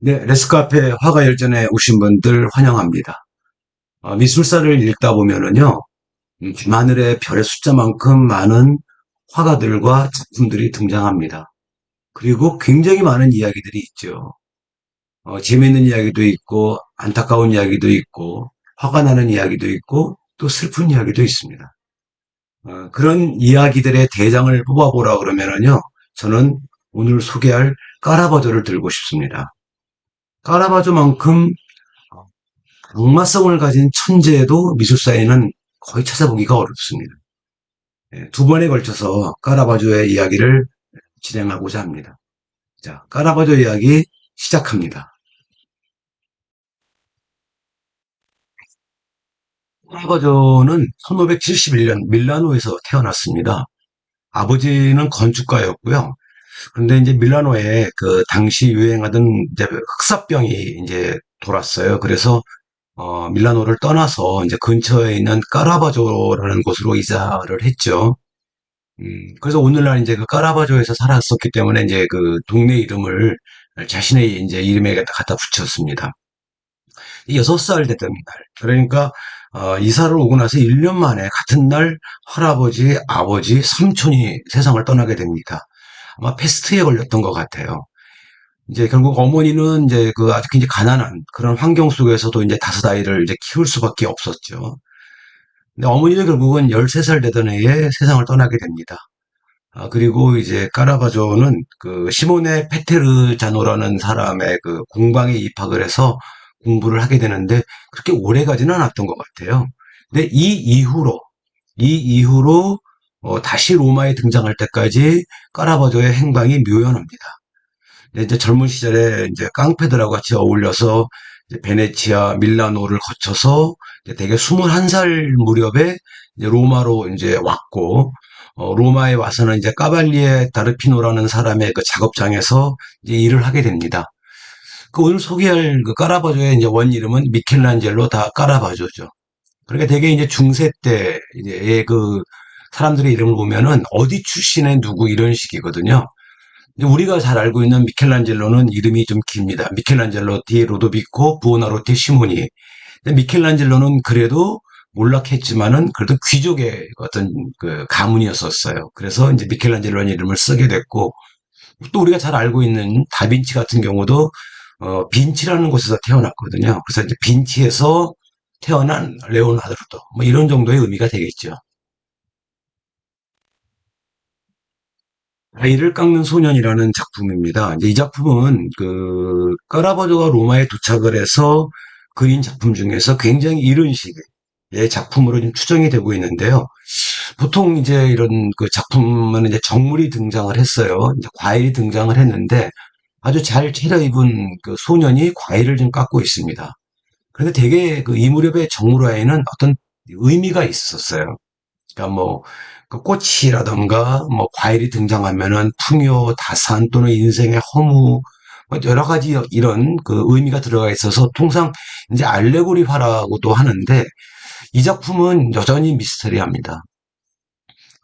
네, 레스카페 화가열전에 오신 분들 환영합니다. 미술사를 읽다 보면은요, 밤하늘의 별의 숫자만큼 많은 화가들과 작품들이 등장합니다. 그리고 굉장히 많은 이야기들이 있죠. 재미있는 이야기도 있고, 안타까운 이야기도 있고, 화가 나는 이야기도 있고, 또 슬픈 이야기도 있습니다. 그런 이야기들의 대장을 뽑아보라 그러면은요, 저는 오늘 소개할 까라바조를 들고 싶습니다. 까라바조만큼 악마성을 가진 천재도 미술사에는 거의 찾아보기가 어렵습니다. 두 번에 걸쳐서 까라바조의 이야기를 진행하고자 합니다. 자, 까라바조 이야기 시작합니다. 까라바조는 1571년 밀라노에서 태어났습니다. 아버지는 건축가였고요. 근데 이제 밀라노에 그 당시 유행하던 이제 흑사병이 이제 돌았어요. 그래서 밀라노를 떠나서 이제 근처에 있는 까라바조라는 곳으로 이사를 했죠. 그래서 오늘날 이제 그 까라바조에서 살았었기 때문에 이제 그 동네 이름을 자신의 이제 이름에 갖다 붙였습니다. 6살 되던 날. 그러니까, 이사를 오고 나서 1년 만에 같은 날 할아버지, 아버지, 삼촌이 세상을 떠나게 됩니다. 아마 패스트에 걸렸던 것 같아요. 이제 결국 어머니는 이제 그 아주 굉장히 가난한 그런 환경 속에서도 이제 다섯 아이를 이제 키울 수밖에 없었죠. 근데 어머니는 결국은 13살 되던 해에 세상을 떠나게 됩니다. 그리고 이제 까라바조는 그 시모네 페테르자노라는 사람의 그 공방에 입학을 해서 공부를 하게 되는데 그렇게 오래 가지는 않았던 것 같아요. 근데 이 이후로 다시 로마에 등장할 때까지 까라바조의 행방이 묘연합니다. 근데 이제 젊은 시절에 이제 깡패들하고 같이 어울려서 이제 베네치아, 밀라노를 거쳐서 이제 대개 21살 무렵에 이제 로마로 이제 왔고, 로마에 와서는 이제 까발리에 다르피노라는 사람의 그 작업장에서 이제 일을 하게 됩니다. 그 오늘 소개할 그 까라바조의 이제 원 이름은 미켈란젤로 다 까라바조죠. 그러니까 되게 이제 중세 때 이제 그 사람들의 이름을 보면은 어디 출신의 누구 이런 식이거든요. 우리가 잘 알고 있는 미켈란젤로는 이름이 좀 깁니다. 미켈란젤로 디 로도비코 부오나로티 시모니. 근데 미켈란젤로는 그래도 몰락했지만은 그래도 귀족의 어떤 그 가문이었었어요. 그래서 이제 미켈란젤로라는 이름을 쓰게 됐고 또 우리가 잘 알고 있는 다빈치 같은 경우도 빈치라는 곳에서 태어났거든요. 그래서 이제 빈치에서 태어난 레오나르도 뭐 이런 정도의 의미가 되겠죠. 아이를 깎는 소년이라는 작품입니다. 이제 이 작품은 그 까라바조가 로마에 도착을 해서 그린 작품 중에서 굉장히 이른 시기의 작품으로 좀 추정이 되고 있는데요. 보통 이제 이런 그 작품은 이제 정물이 등장을 했어요. 이제 과일이 등장을 했는데 아주 잘 차려입은 그 소년이 과일을 좀 깎고 있습니다. 그런데 되게 그 이 무렵의 정물화에는 어떤 의미가 있었어요. 그러니까 뭐, 그 꽃이라던가, 뭐, 과일이 등장하면은 풍요, 다산 또는 인생의 허무, 뭐 여러 가지 이런 그 의미가 들어가 있어서 통상 이제 알레고리화라고도 하는데 이 작품은 여전히 미스터리합니다.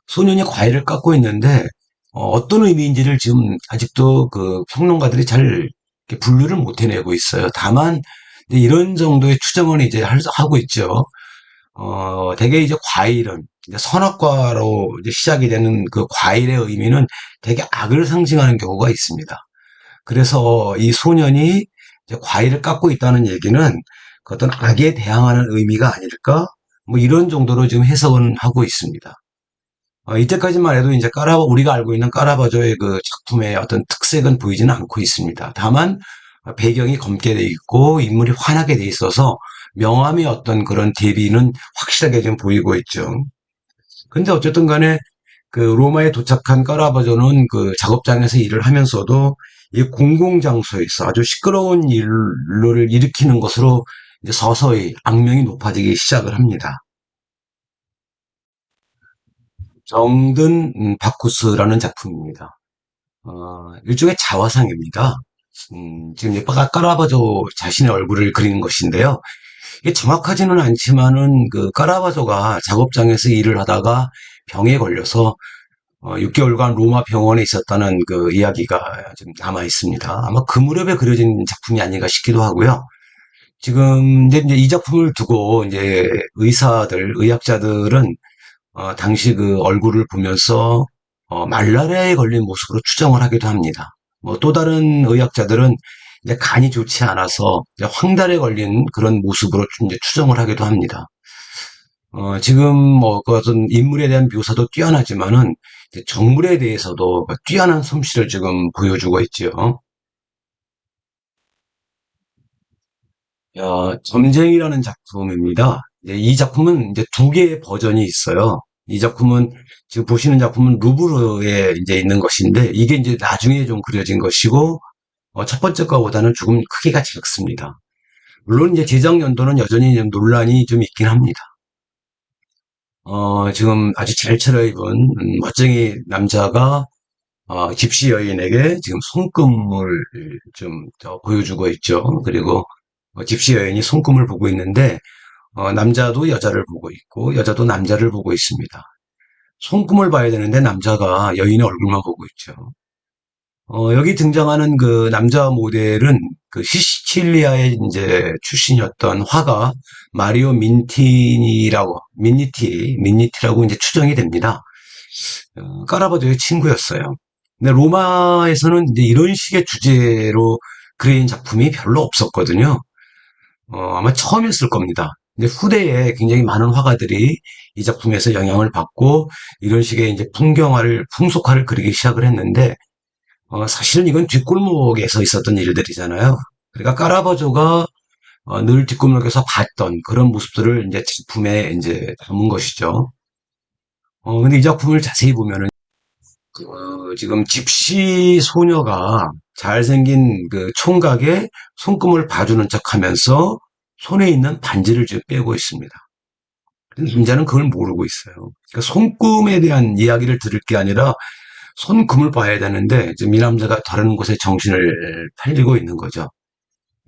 소년이 과일을 깎고 있는데 떤 의미인지를 지금 아직도 그 평론가들이 잘 이렇게 분류를 못 해내고 있어요. 다만 이제 이런 정도의 추정은 이제 하고 있죠. 대개 이제 과일은 이제 선악과로 이제 시작이 되는 그 과일의 의미는 되게 악을 상징하는 경우가 있습니다. 그래서 이 소년이 이제 과일을 깎고 있다는 얘기는 그 어떤 악에 대항하는 의미가 아닐까? 뭐 이런 정도로 지금 해석은 하고 있습니다. 이때까지만 해도 이제 우리가 알고 있는 까라바조의 그 작품의 어떤 특색은 보이지는 않고 있습니다. 다만 배경이 검게 돼 있고 인물이 환하게 돼 있어서 명암의 어떤 그런 대비는 확실하게 좀 보이고 있죠. 근데 어쨌든 간에 그 로마에 도착한 까라바조는 그 작업장에서 일을 하면서도 이 공공장소에서 아주 시끄러운 일을 일으키는 것으로 이제 서서히 악명이 높아지기 시작을 합니다. 정든 바쿠스라는 작품입니다. 일종의 자화상입니다. 지금 까라바조 자신의 얼굴을 그리는 것인데요. 이게 정확하지는 않지만은 그 까라바조가 작업장에서 일을 하다가 병에 걸려서 6개월간 로마 병원에 있었다는 그 이야기가 좀 남아 있습니다. 아마 그 무렵에 그려진 작품이 아닌가 싶기도 하고요. 지금 이제 이 작품을 두고 이제 의학자들은 당시 그 얼굴을 보면서 말라리아에 걸린 모습으로 추정을 하기도 합니다. 뭐 또 다른 의학자들은 이제 간이 좋지 않아서 이제 황달에 걸린 그런 모습으로 이제 추정을 하기도 합니다. 지금 뭐 그 어떤 인물에 대한 묘사도 뛰어나지만은 이제 정물에 대해서도 뛰어난 솜씨를 지금 보여주고 있죠. 점쟁이라는 작품입니다. 이 작품은 이제 두 개의 버전이 있어요. 이 작품은 지금 보시는 작품은 루브르에 이제 있는 것인데 이게 이제 나중에 좀 그려진 것이고 첫 번째 거보다는 조금 크기가 작습니다. 물론 이제 제작 연도는 여전히 좀 논란이 좀 있긴 합니다. 지금 아주 잘 차려입은 멋쟁이 남자가 집시 여인에게 지금 손금을 좀 보여주고 있죠. 그리고 집시 여인이 손금을 보고 있는데 남자도 여자를 보고 있고 여자도 남자를 보고 있습니다. 손금을 봐야 되는데 남자가 여인의 얼굴만 보고 있죠. 여기 등장하는 그 남자 모델은 그 시칠리아의 이제 출신이었던 화가 마리오 민니티라고 이제 추정이 됩니다. 까라바조의 친구였어요. 근데 로마에서는 이제 이런 식의 주제로 그린 작품이 별로 없었거든요. 아마 처음이었을 겁니다. 근데 후대에 굉장히 많은 화가들이 이 작품에서 영향을 받고 이런 식의 이제 풍속화를 그리기 시작을 했는데 사실은 이건 뒷골목에서 있었던 일들이잖아요. 그러니까 까라바조가 늘 뒷골목에서 봤던 그런 모습들을 이제 작품에 이제 담은 것이죠. 근데 이 작품을 자세히 보면은 지금 집시 소녀가 잘생긴 그 총각의 손금을 봐주는 척하면서 손에 있는 반지를 지금 빼고 있습니다. 근데 남자는 그걸 모르고 있어요. 그러니까 손금에 대한 이야기를 들을 게 아니라 손금을 봐야 되는데 지금 이 남자가 다른 곳에 정신을 팔리고 있는 거죠.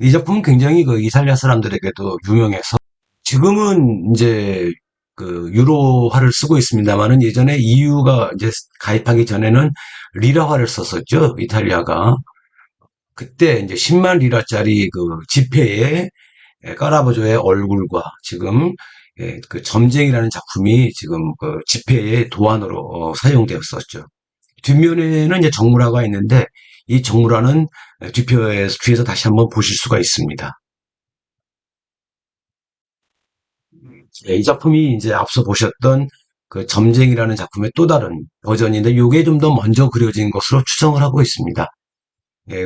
이 작품은 굉장히 그 이탈리아 사람들에게도 유명해서 지금은 이제 그 유로화를 쓰고 있습니다만은 예전에 EU가 이제 가입하기 전에는 리라화를 썼었죠. 이탈리아가. 그때 이제 10만 리라짜리 그 지폐에 까라바조의 얼굴과 지금 그 점쟁이라는 작품이 지금 그 지폐의 도안으로 사용되었었죠. 뒷면에는 이제 정물화가 있는데 이 정물화는 뒤에서 다시 한번 보실 수가 있습니다. 이 작품이 이제 앞서 보셨던 그 점쟁이라는 작품의 또 다른 버전인데 이게 좀 더 먼저 그려진 것으로 추정을 하고 있습니다.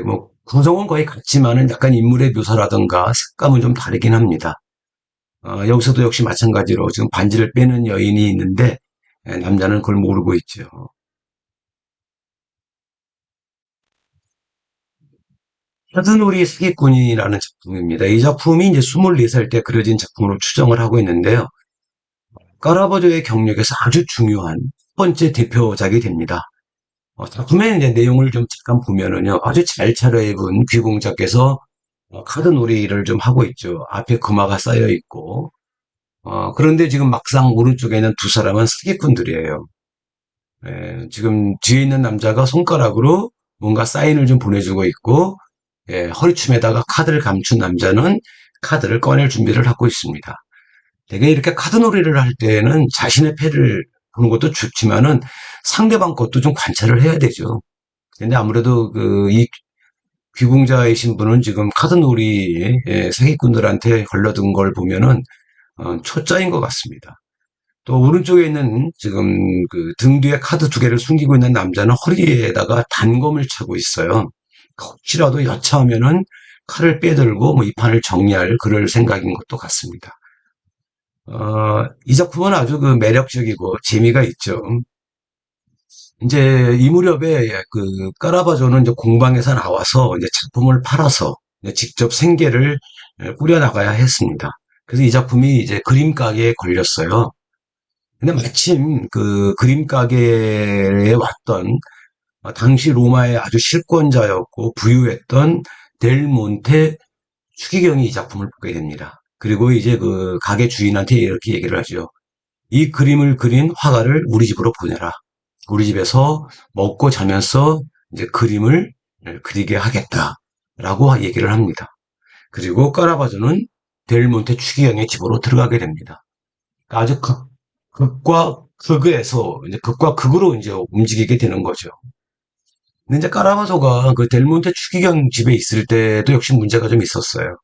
뭐 구성은 거의 같지만은 약간 인물의 묘사라든가 색감은 좀 다르긴 합니다. 여기서도 역시 마찬가지로 지금 반지를 빼는 여인이 있는데 남자는 그걸 모르고 있죠. 하드놀이 사기꾼이라는 작품입니다. 이 작품이 이제 24살 때 그려진 작품으로 추정을 하고 있는데요. 까라바조의 경력에서 아주 중요한 첫 번째 대표작이 됩니다. 작품의 이제 내용을 좀 잠깐 보면은요, 아주 잘 차려입은 귀공자께서 카드놀이를 좀 하고 있죠. 앞에 금화가 쌓여 있고, 그런데 지금 막상 오른쪽에 있는 두 사람은 사기꾼들이에요. 지금 뒤에 있는 남자가 손가락으로 뭔가 사인을 좀 보내주고 있고, 허리춤에다가 카드를 감춘 남자는 카드를 꺼낼 준비를 하고 있습니다. 되게 이렇게 카드놀이를 할 때는 자신의 패를 보는 것도 좋지만은 상대방 것도 좀 관찰을 해야 되죠. 근데 아무래도 이 귀공자이신 분은 지금 카드놀이 사기꾼들한테 걸려든 걸 보면은 초짜인 것 같습니다. 또 오른쪽에 있는 지금 그 등 뒤에 카드 두 개를 숨기고 있는 남자는 허리에다가 단검을 차고 있어요. 혹시라도 여차하면은 칼을 빼들고 뭐 이 판을 정리할 그럴 생각인 것도 같습니다. 이 작품은 아주 그 매력적이고 재미가 있죠. 이제 이 무렵에 그 까라바조는 이제 공방에서 나와서 이제 작품을 팔아서 이제 직접 생계를 꾸려나가야 했습니다. 그래서 이 작품이 이제 그림 가게에 걸렸어요. 근데 마침 그 그림 가게에 왔던 당시 로마의 아주 실권자였고 부유했던 델 몬테 추기경이 이 작품을 보게 됩니다. 그리고 이제 그 가게 주인한테 이렇게 얘기를 하죠. 이 그림을 그린 화가를 우리 집으로 보내라. 우리 집에서 먹고 자면서 이제 그림을 그리게 하겠다라고 얘기를 합니다. 그리고 까라바조는 델몬테 추기경의 집으로 들어가게 됩니다. 아주 극과 극에서 이제 극과 극으로 이제 움직이게 되는 거죠. 근데 이제 까라바조가 그 델몬테 추기경 집에 있을 때도 역시 문제가 좀 있었어요.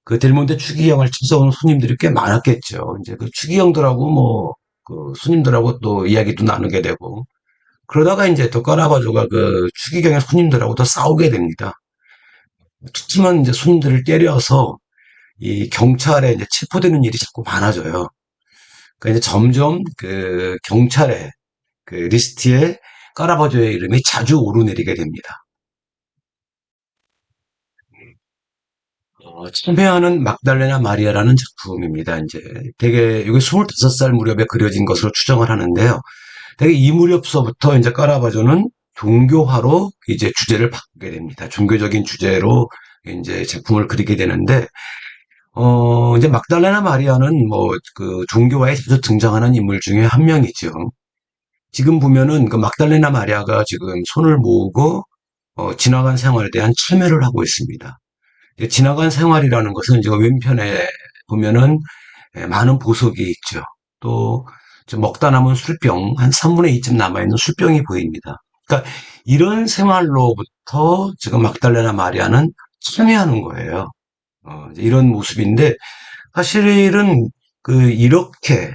그 델몬테 추기경을 찾아오는 손님들이 꽤 많았겠죠. 이제 그 추기경들하고 뭐, 그 손님들하고 또 이야기도 나누게 되고, 그러다가 이제 또 까라바조가 그 추기경의 손님들하고 또 싸우게 됩니다. 특히만 이제 손님들을 때려서 이 경찰에 이제 체포되는 일이 자꾸 많아져요. 그러니까 이제 점점 그 경찰의 그 리스트에 까라바조의 이름이 자주 오르내리게 됩니다. 참배하는 막달레나 마리아라는 작품입니다. 이제 되게 이게 25살 무렵에 그려진 것으로 추정을 하는데요. 되게 이 무렵서부터 이제 까라바조는 종교화로 이제 주제를 바꾸게 됩니다. 종교적인 주제로 이제 작품을 그리게 되는데, 이제 막달레나 마리아는 뭐 그 종교화에 자주 등장하는 인물 중에 한 명이죠. 지금 보면은 그 막달레나 마리아가 지금 손을 모으고 지나간 생활에 대한 참여를 하고 있습니다. 지나간 생활이라는 것은 이제 왼편에 보면은 많은 보석이 있죠. 또 먹다 남은 술병 한 3분의 2쯤 남아있는 술병이 보입니다. 그러니까 이런 생활로부터 지금 막달레나 마리아는 참여하는 거예요. 이제 이런 모습인데 사실은 그 이렇게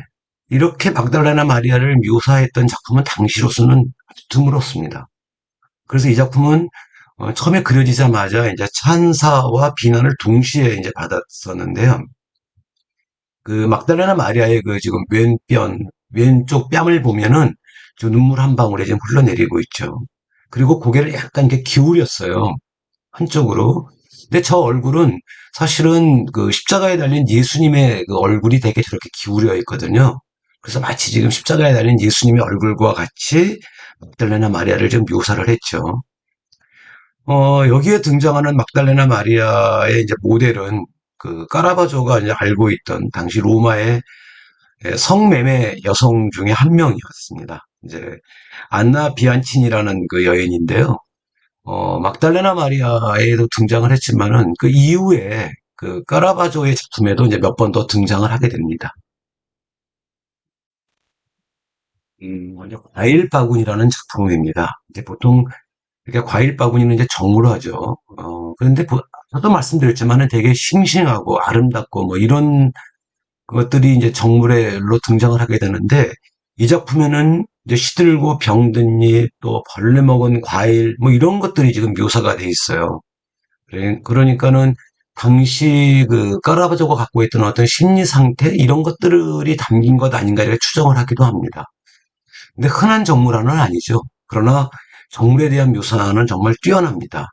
막달레나 마리아를 묘사했던 작품은 당시로서는 아주 드물었습니다. 그래서 이 작품은 처음에 그려지자마자 이제 찬사와 비난을 동시에 이제 받았었는데요. 그 막달레나 마리아의 그 지금 왼쪽 뺨을 보면은 저 눈물 한 방울이 지금 흘러내리고 있죠. 그리고 고개를 약간 이렇게 기울였어요. 한쪽으로. 근데 저 얼굴은 사실은 그 십자가에 달린 예수님의 그 얼굴이 되게 저렇게 기울여 있거든요. 그래서 마치 지금 십자가에 달린 예수님의 얼굴과 같이 막달레나 마리아를 좀 묘사를 했죠. 여기에 등장하는 막달레나 마리아의 이제 모델은 그 까라바조가 이제 알고 있던 당시 로마의 성매매 여성 중에 한 명이었습니다. 이제 안나 비안친이라는 그 여인인데요. 막달레나 마리아에도 등장을 했지만은 그 이후에 그 까라바조의 작품에도 이제 몇 번 더 등장을 하게 됩니다. 먼저 과일 바구니라는 작품입니다. 이제 보통 이렇게 과일 바구니는 이제 정으로 하죠. 그런데 저도 말씀드렸지만은 되게 싱싱하고 아름답고 뭐 이런 것들이 이제 정물로 등장을 하게 되는데 이 작품에는 이제 시들고 병든 잎, 또 벌레 먹은 과일 뭐 이런 것들이 지금 묘사가 돼 있어요. 그러니까는 당시 그 까라바조가 갖고 있던 어떤 심리 상태 이런 것들이 담긴 것 아닌가 이렇게 추정을 하기도 합니다. 근데 흔한 정물화는 아니죠. 그러나 정물에 대한 묘사는 정말 뛰어납니다.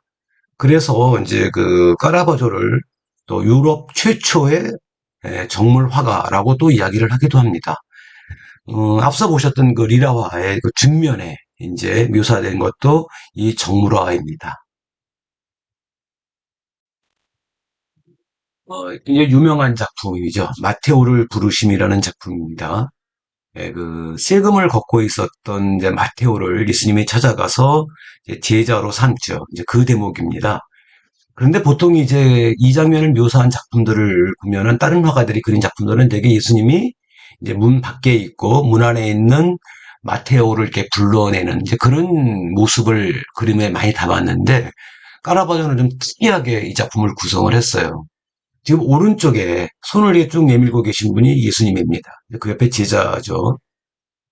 그래서 이제 그 까라바조를 또 유럽 최초의 정물 화가라고 또 이야기를 하기도 합니다. 앞서 보셨던 그 리라화의 그 뒷면에 이제 묘사된 것도 이 정물화입니다. 이게 유명한 작품이죠. 마테오를 부르심이라는 작품입니다. 그 세금을 걷고 있었던 이제 마테오를 예수님이 찾아가서 이제 제자로 삼죠. 이제 그 대목입니다. 그런데 보통 이제 이 장면을 묘사한 작품들을 보면은 다른 화가들이 그린 작품들은 되게 예수님이 이제 문 밖에 있고 문 안에 있는 마테오를 이렇게 불러내는 이제 그런 모습을 그림에 많이 담았는데 까라바조는 좀 특이하게 이 작품을 구성을 했어요. 지금 오른쪽에 손을 이렇게 쭉 내밀고 계신 분이 예수님입니다. 그 옆에 제자죠.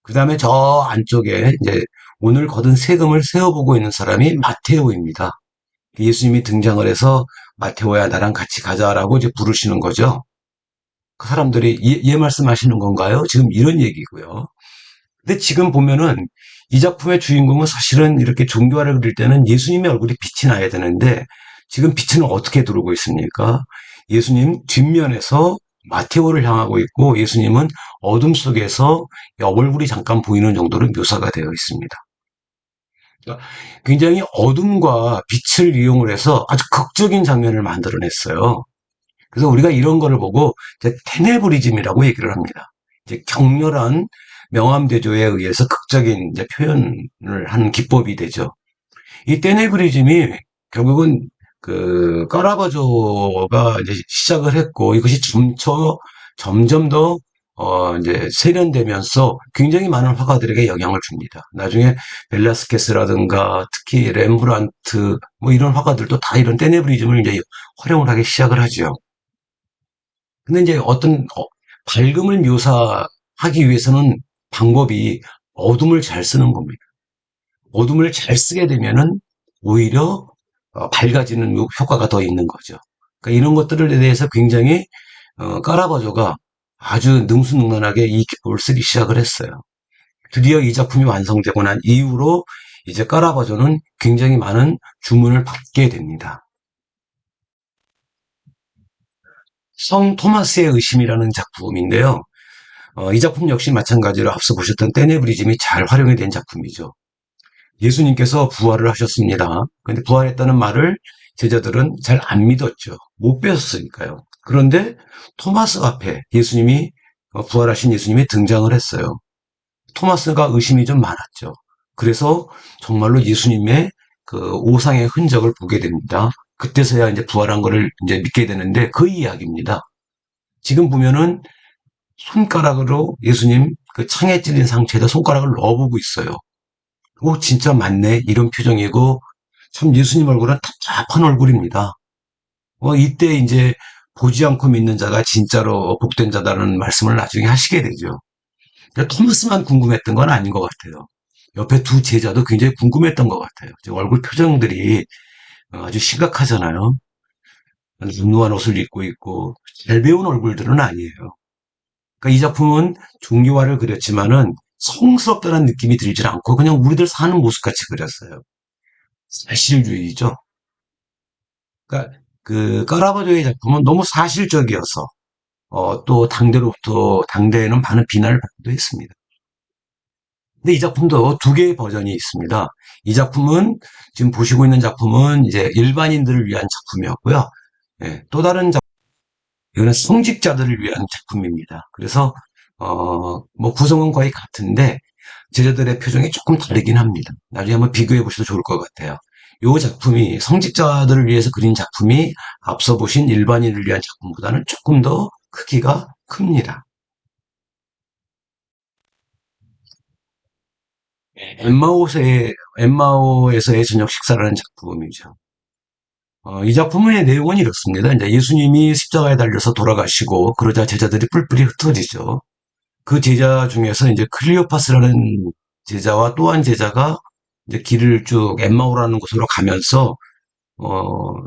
그 다음에 저 안쪽에 이제 오늘 거둔 세금을 세어보고 있는 사람이 마테오입니다. 예수님이 등장을 해서 마테오야 나랑 같이 가자라고 이제 부르시는 거죠. 그 사람들이 얘 말씀하시는 건가요? 지금 이런 얘기고요. 근데 지금 보면은 이 작품의 주인공은 사실은 이렇게 종교화를 그릴 때는 예수님의 얼굴이 빛이 나야 되는데 지금 빛은 어떻게 들어오고 있습니까? 예수님 뒷면에서 마테오를 향하고 있고 예수님은 어둠 속에서 얼굴이 잠깐 보이는 정도로 묘사가 되어 있습니다. 그러니까 굉장히 어둠과 빛을 이용을 해서 아주 극적인 장면을 만들어냈어요. 그래서 우리가 이런 거를 보고 이제 테네브리즘이라고 얘기를 합니다. 이제 격렬한 명암대조에 의해서 극적인 이제 표현을 한 기법이 되죠. 이 떼네브리즘이 결국은 그 까라바조가 이제 시작을 했고 이것이 점점 더 이제 세련되면서 굉장히 많은 화가들에게 영향을 줍니다. 나중에 벨라스케스라든가 특히 렘브란트 뭐 이런 화가들도 다 이런 떼네브리즘을 이제 활용을 하기 시작을 하죠. 근데 이제 어떤 밝음을 묘사하기 위해서는 방법이 어둠을 잘 쓰는 겁니다. 어둠을 잘 쓰게 되면은 오히려 밝아지는 효과가 더 있는 거죠. 그러니까 이런 것들에 대해서 굉장히 까라바조가 아주 능수능란하게 이 기법을 쓰기 시작을 했어요. 드디어 이 작품이 완성되고 난 이후로 이제 까라바조는 굉장히 많은 주문을 받게 됩니다. 성 토마스의 의심이라는 작품인데요. 이 작품 역시 마찬가지로 앞서 보셨던 떼네브리즘이 잘 활용이 된 작품이죠. 예수님께서 부활을 하셨습니다. 근데 부활했다는 말을 제자들은 잘 안 믿었죠. 못 배웠으니까요. 그런데 토마스 앞에 부활하신 예수님이 등장을 했어요. 토마스가 의심이 좀 많았죠. 그래서 정말로 예수님의 그 오상의 흔적을 보게 됩니다. 그때서야 이제 부활한 거를 이제 믿게 되는데 그 이야기입니다. 지금 보면은 손가락으로 예수님 그 창에 찔린 상처에다 손가락을 넣어보고 있어요. 오, 진짜 맞네. 이런 표정이고, 참 예수님 얼굴은 답답한 얼굴입니다. 이때 이제 보지 않고 믿는 자가 진짜로 복된 자다는 말씀을 나중에 하시게 되죠. 그러니까 토마스만 궁금했던 건 아닌 것 같아요. 옆에 두 제자도 굉장히 궁금했던 것 같아요. 얼굴 표정들이 아주 심각하잖아요. 분노한 옷을 입고 있고, 잘 배운 얼굴들은 아니에요. 그러니까 이 작품은 종교화를 그렸지만은 성스럽다는 느낌이 들질 않고 그냥 우리들 사는 모습같이 그렸어요. 사실주의죠. 그러니까 그 까라바조의 작품은 너무 사실적이어서 또 당대로부터 당대에는 많은 비난을 받기도 했습니다. 근데 이 작품도 두 개의 버전이 있습니다. 이 작품은 지금 보시고 있는 작품은 이제 일반인들을 위한 작품이었고요. 예, 또 다른 작품 이거는 성직자들을 위한 작품입니다. 그래서 뭐 구성은 거의 같은데 제자들의 표정이 조금 다르긴 합니다. 나중에 한번 비교해 보셔도 좋을 것 같아요. 이 작품이 성직자들을 위해서 그린 작품이 앞서 보신 일반인을 위한 작품보다는 조금 더 크기가 큽니다. 엠마오에서의 저녁 식사라는 작품이죠. 이 작품의 내용은 이렇습니다. 이제 예수님이 십자가에 달려서 돌아가시고 그러자 제자들이 뿔뿔이 흩어지죠. 그 제자 중에서 이제 클리오파스라는 제자와 또 한 제자가 이제 길을 쭉 엠마오라는 곳으로 가면서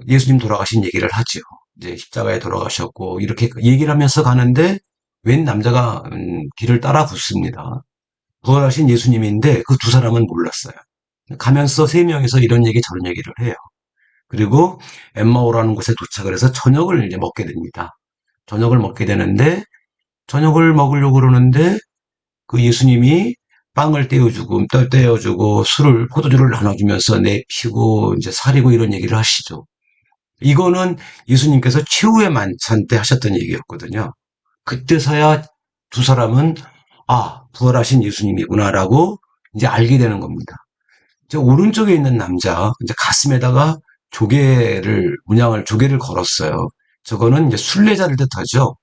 예수님 돌아가신 얘기를 하죠. 이제 십자가에 돌아가셨고 이렇게 얘기를 하면서 가는데 웬 남자가 길을 따라 붙습니다. 부활하신 예수님인데 그 두 사람은 몰랐어요. 가면서 세 명이서 이런 얘기 저런 얘기를 해요. 그리고 엠마오라는 곳에 도착을 해서 저녁을 이제 먹게 됩니다. 저녁을 먹게 되는데 저녁을 먹으려고 그러는데 그 예수님이 빵을 떼어주고 술을 포도주를 나눠주면서 내피고 이제 사리고 이런 얘기를 하시죠. 이거는 예수님께서 최후의 만찬 때 하셨던 얘기였거든요. 그때서야 두 사람은 부활하신 예수님이구나라고 이제 알게 되는 겁니다. 저 오른쪽에 있는 남자, 이제 가슴에다가 조개를 걸었어요. 저거는 이제 순례자를 뜻하죠.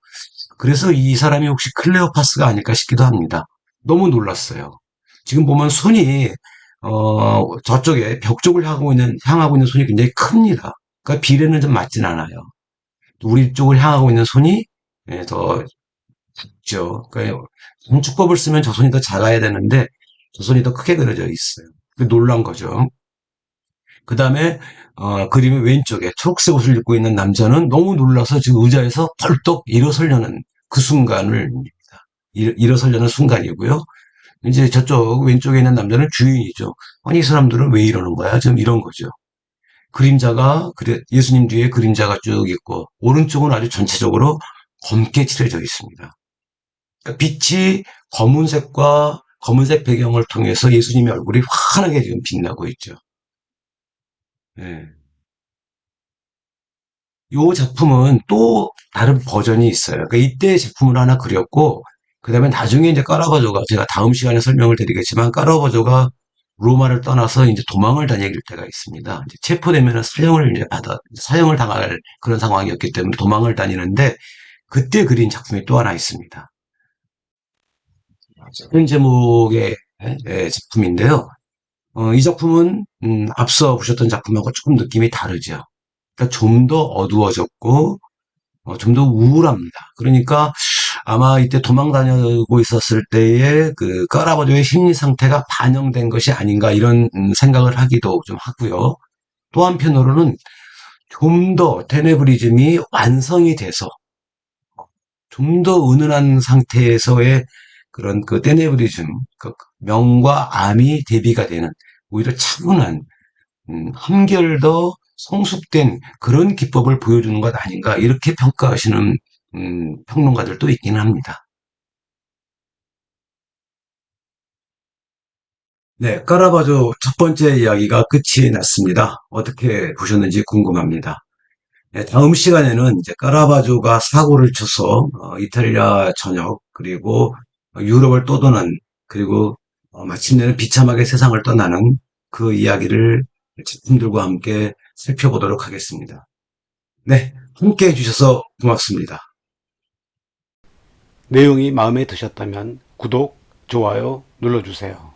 그래서 이 사람이 혹시 클레오파스가 아닐까 싶기도 합니다. 너무 놀랐어요. 지금 보면 손이, 저쪽에 벽 쪽을 향하고 있는 손이 굉장히 큽니다. 그러니까 비례는 좀 맞진 않아요. 우리 쪽을 향하고 있는 손이 더 작죠. 그러니까 건축법을 쓰면 저 손이 더 작아야 되는데 저 손이 더 크게 그려져 있어요. 놀란 거죠. 그 다음에 그림의 왼쪽에 초록색 옷을 입고 있는 남자는 너무 놀라서 지금 의자에서 벌떡 일어서려는 그 순간을 일어서려는 순간이고요. 이제 저쪽 왼쪽에 있는 남자는 주인이죠. 아니 이 사람들은 왜 이러는 거야? 지금 이런 거죠. 예수님 뒤에 그림자가 쭉 있고 오른쪽은 아주 전체적으로 검게 칠해져 있습니다. 그러니까 빛이 검은색 배경을 통해서 예수님의 얼굴이 환하게 지금 빛나고 있죠. 예. 요 작품은 또 다른 버전이 있어요. 그러니까 이때 작품을 하나 그렸고 그 다음에 나중에 이제 까라바조가, 제가 다음 시간에 설명을 드리겠지만, 까라바조가 로마를 떠나서 이제 도망을 다닐 때가 있습니다. 이제 체포되면은 사형을 당할 그런 상황이었기 때문에 도망을 다니는데, 그때 그린 작품이 또 하나 있습니다. 같은 제목의 작품인데요. 이 작품은 앞서 보셨던 작품하고 조금 느낌이 다르죠. 그러니까 좀 더 어두워졌고 좀 더 우울합니다. 그러니까 아마 이때 도망 다니고 있었을 때의 그 까라바조의 심리 상태가 반영된 것이 아닌가 이런 생각을 하기도 좀 하고요. 또 한편으로는 좀 더 테네브리즘이 완성이 돼서 좀 더 은은한 상태에서의 그런 그 테네브리즘, 그 명과 암이 대비가 되는 오히려 차분한 한결 더 성숙된 그런 기법을 보여주는 것 아닌가 이렇게 평가하시는 평론가들도 있기는 합니다. 네, 까라바조 첫 번째 이야기가 끝이 났습니다. 어떻게 보셨는지 궁금합니다. 네, 다음 시간에는 이제 까라바조가 사고를 쳐서 이탈리아 전역 그리고 유럽을 떠도는 그리고 마침내는 비참하게 세상을 떠나는 그 이야기를 작품들과 함께 살펴보도록 하겠습니다. 네, 함께 해주셔서 고맙습니다. 내용이 마음에 드셨다면 구독, 좋아요 눌러주세요.